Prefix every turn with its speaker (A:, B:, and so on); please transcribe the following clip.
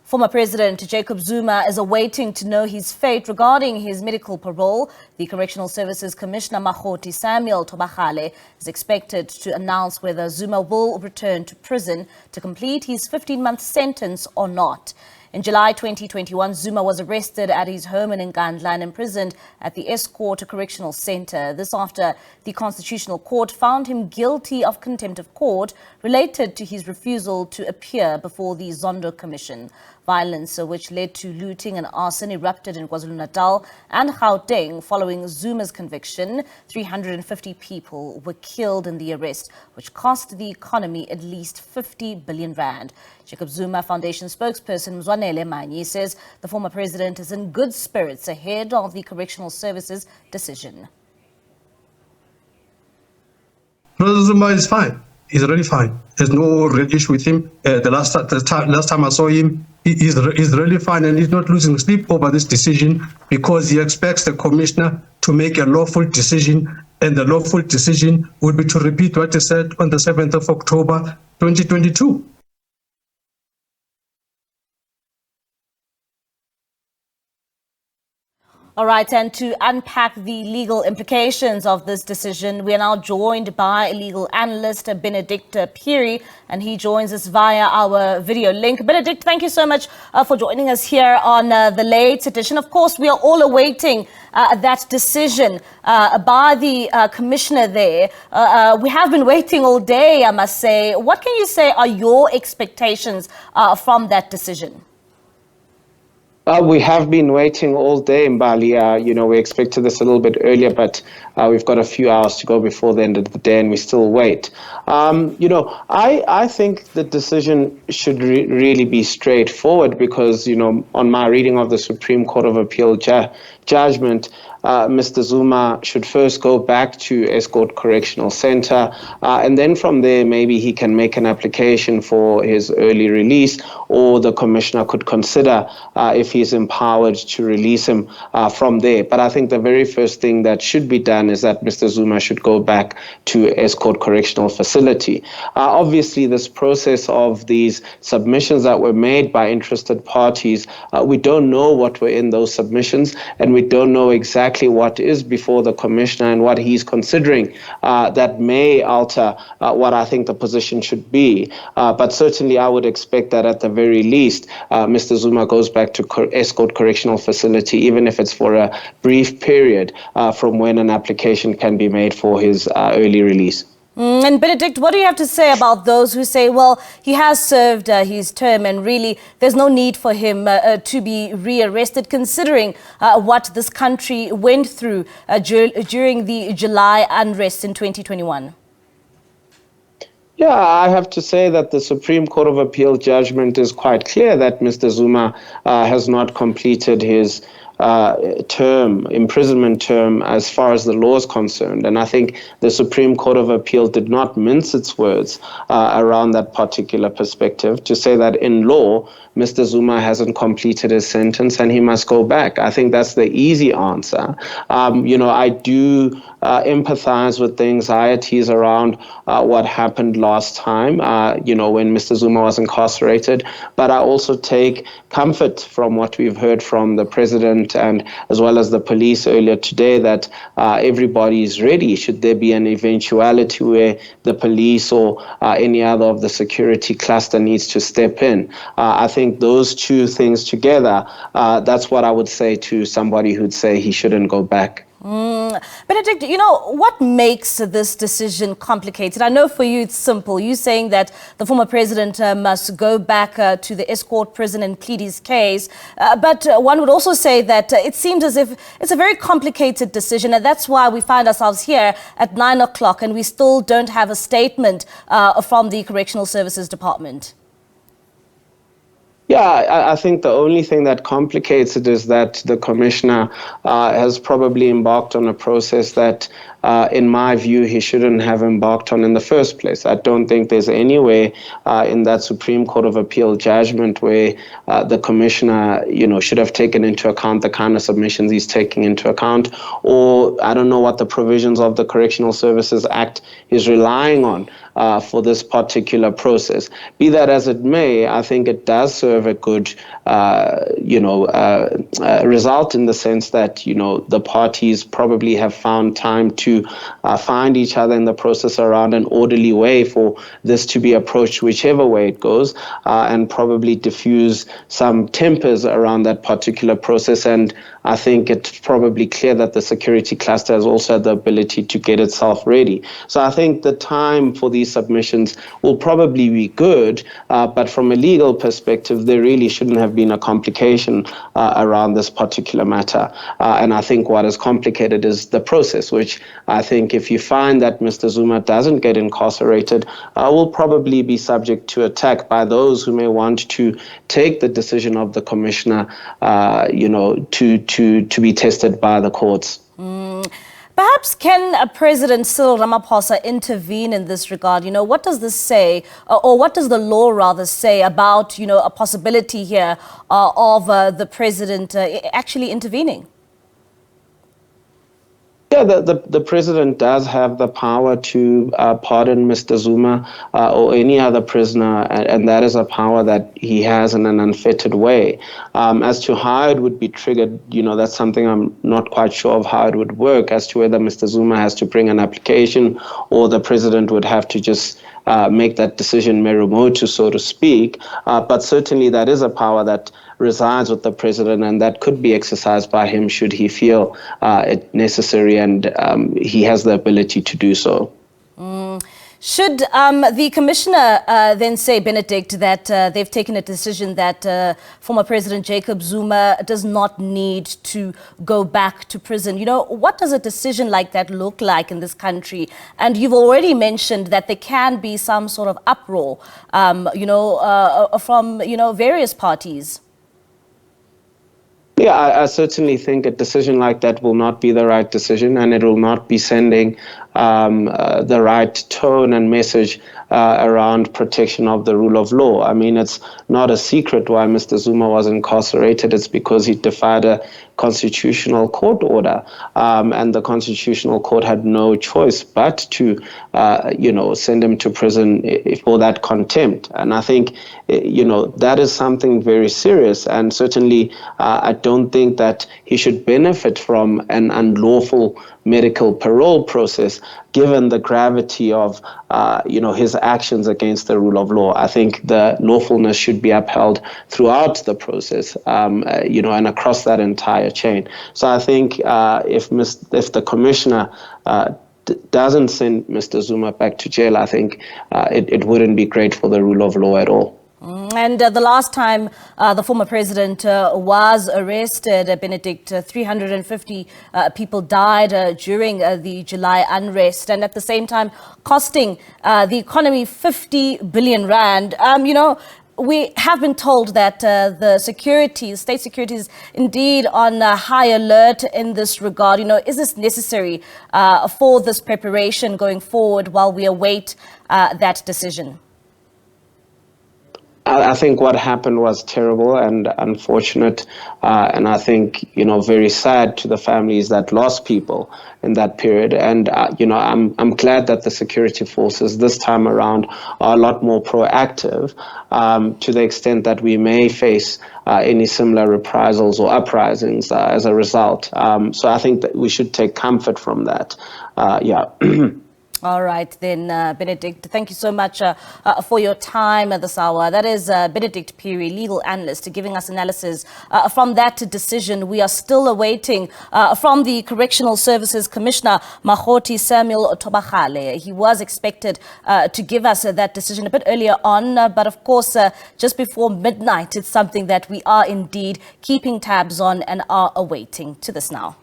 A: Former President Jacob Zuma is awaiting to know his fate regarding his medical parole. The Correctional Services Commissioner Makgothi Thobakgale is expected to announce whether Zuma will return to prison to complete his 15-month sentence or not. In July 2021, Zuma was arrested at his home in Nkandla and imprisoned at the Estcourt Correctional Centre. This after the Constitutional Court found him guilty of contempt of court related to his refusal to appear before the Zondo Commission. Violence which led to looting and arson erupted in KwaZulu-Natal and Gauteng following Zuma's conviction. 350 people were killed in the arrest, which cost the economy at least 50 billion rand. Jacob Zuma Foundation spokesperson Mzwanele Manyi says the former president is in good spirits ahead of the Correctional Services decision.
B: President Zuma is fine. He's really fine. There's no real issue with him. The last time I saw him, he's really fine, and he's not losing sleep over this decision because he expects the commissioner to make a lawful decision, and the lawful decision would be to repeat what he said on the 7th of October 2022.
A: All right, and to unpack the legal implications of this decision, we are now joined by legal analyst Benedict Phiri, and he joins us via our video link. Benedict, thank you so much for joining us here on the late edition. Of course, we are all awaiting that decision by the commissioner there. We have been waiting all day, I must say. What can you say are your expectations from that decision?
C: We have been waiting all day, Mbali. We expected this a little bit earlier, but we've got a few hours to go before the end of the day, and we still wait. I think the decision should really be straightforward because, on my reading of the Supreme Court of Appeal judgment, Mr. Zuma should first go back to Estcourt Correctional Centre, and then from there, maybe he can make an application for his early release, or the commissioner could consider if he's empowered to release him from there. But I think the very first thing that should be done is that Mr. Zuma should go back to Estcourt Correctional Facility. Obviously, this process of these submissions that were made by interested parties, we don't know what were in those submissions, and we don't know exactly what is before the commissioner and what he's considering that may alter what I think the position should be. But certainly I would expect that at the very least, Mr. Zuma goes back to Estcourt Correctional Facility, even if it's for a brief period from when an application can be made for his early release.
A: And Benedict, what do you have to say about those who say, well, he has served his term and really there's no need for him to be rearrested, considering what this country went through during the July unrest in 2021?
C: Yeah, I have to say that the Supreme Court of Appeal judgment is quite clear that Mr. Zuma has not completed his imprisonment term as far as the law is concerned. And I think the Supreme Court of Appeal did not mince its words around that particular perspective to say that in law, Mr. Zuma hasn't completed his sentence and he must go back. I think that's the easy answer. I do empathize with the anxieties around what happened last time, when Mr. Zuma was incarcerated. But I also take comfort from what we've heard from the president and as well as the police earlier today that everybody is ready should there be an eventuality where the police or any other of the security cluster needs to step in. I think those two things together, that's what I would say to somebody who'd say he shouldn't go back.
A: Benedict, what makes this decision complicated? I know for you it's simple. You're saying that the former president must go back to the Estcourt prison and plead his case. But one would also say that it seems as if it's a very complicated decision, and that's why we find ourselves here at 9 o'clock and we still don't have a statement from the Correctional Services Department.
C: Yeah, I think the only thing that complicates it is that the commissioner has probably embarked on a process that, in my view, he shouldn't have embarked on in the first place. I don't think there's any way in that Supreme Court of Appeal judgment where the commissioner, should have taken into account the kind of submissions he's taking into account, or I don't know what the provisions of the Correctional Services Act is relying on for this particular process. Be that as it may, I think it does serve a good, result in the sense that, the parties probably have found time to find each other in the process around an orderly way for this to be approached whichever way it goes, and probably diffuse some tempers around that particular process. And I think it's probably clear that the security cluster has also had the ability to get itself ready. So I think the time for these submissions will probably be good, but from a legal perspective, there really shouldn't have been a complication around this particular matter. And I think what is complicated is the process, which I think if you find that Mr. Zuma doesn't get incarcerated, will probably be subject to attack by those who may want to take the decision of the commissioner, to be tested by the courts.
A: Perhaps can President Cyril Ramaphosa intervene in this regard? What does this say, or what does the law rather say about, a possibility here of the president actually intervening?
C: Yeah, the president does have the power to pardon Mr. Zuma or any other prisoner, and that is a power that he has in an unfettered way. As to how it would be triggered, that's something I'm not quite sure of how it would work, as to whether Mr. Zuma has to bring an application or the president would have to just make that decision mero motu, so to speak. But certainly that is a power that resides with the president, and that could be exercised by him should he feel it necessary, and he has the ability to do so.
A: Should the commissioner then say, Benedict, that they've taken a decision that former President Jacob Zuma does not need to go back to prison? What does a decision like that look like in this country? And you've already mentioned that there can be some sort of uproar, from, various parties.
C: Yeah, I certainly think a decision like that will not be the right decision, and it will not be sending the right tone and message around protection of the rule of law. I mean, it's not a secret why Mr. Zuma was incarcerated. It's because he defied a constitutional court order, and the constitutional court had no choice but to, send him to prison for that contempt. And I think, that is something very serious. And certainly, I don't think that he should benefit from an unlawful medical parole process, given the gravity of, his actions against the rule of law. I think the lawfulness should be upheld throughout the process, and across that entire chain. So I think if the commissioner doesn't send Mr. Zuma back to jail, I think it wouldn't be great for the rule of law at all.
A: And the last time the former president was arrested, Benedict, 350 people died during the July unrest, and at the same time costing the economy 50 billion rand. We have been told that the state security is indeed on high alert in this regard. Is this necessary for this preparation going forward while we await that decision?
C: I think what happened was terrible and unfortunate, and I think, very sad to the families that lost people in that period. And, I'm glad that the security forces this time around are a lot more proactive, to the extent that we may face any similar reprisals or uprisings as a result. So I think that we should take comfort from that.
A: All right, then, Benedict, thank you so much for your time at this hour. That is Benedict Phiri, legal analyst, giving us analysis from that decision. We are still awaiting from the Correctional Services Commissioner, Makgothi Thobakgale. He was expected to give us that decision a bit earlier on, but of course, just before midnight, it's something that we are indeed keeping tabs on and are awaiting. To this now.